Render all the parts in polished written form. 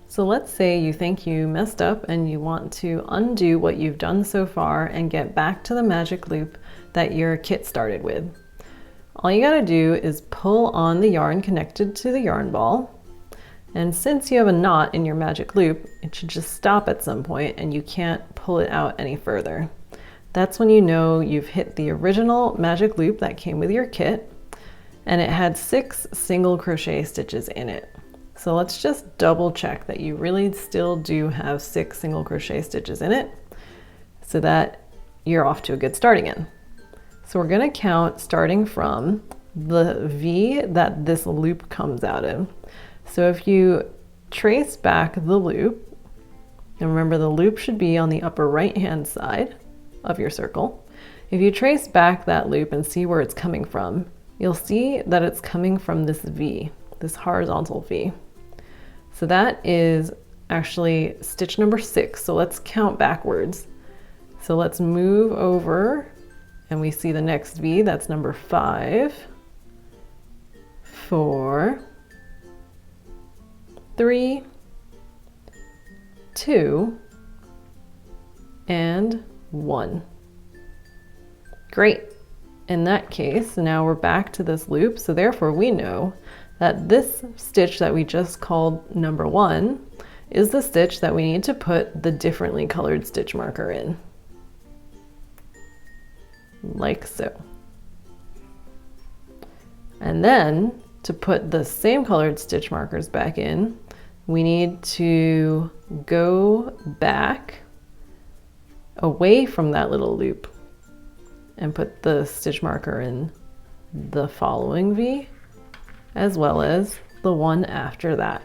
So let's say you think you messed up and you want to undo what you've done so far and get back to the magic loop that your kit started with. All you gotta do is pull on the yarn connected to the yarn ball. And since you have a knot in your magic loop, it should just stop at some point and you can't pull it out any further. That's when you know you've hit the original magic loop that came with your kit, and it had 6 single crochet stitches in it. So let's just double check that you really still do have 6 single crochet stitches in it so that you're off to a good start again. So we're gonna count starting from the V that this loop comes out of. So if you trace back the loop, and remember the loop should be on the upper right hand side of your circle. If you trace back that loop and see where it's coming from, you'll see that it's coming from this V, this horizontal V. So that is actually stitch number 6. So let's count backwards. So let's move over and we see the next V, that's number 5, 4, 3, 2, and 1. Great. In that case, now we're back to this loop, so therefore we know that this stitch that we just called number 1 is the stitch that we need to put the differently colored stitch marker in. Like so. And then to put the same colored stitch markers back in, we need to go back away from that little loop and put the stitch marker in the following V as well as the one after that.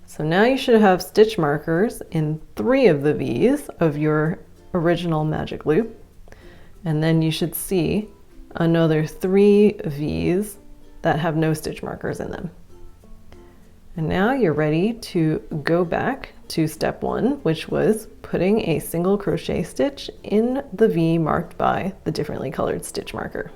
So now you should have stitch markers in 3 of the V's of your original magic loop, and then you should see another 3 V's that have no stitch markers in them. And now you're ready to go back to step 1, which was putting a single crochet stitch in the V marked by the differently colored stitch marker.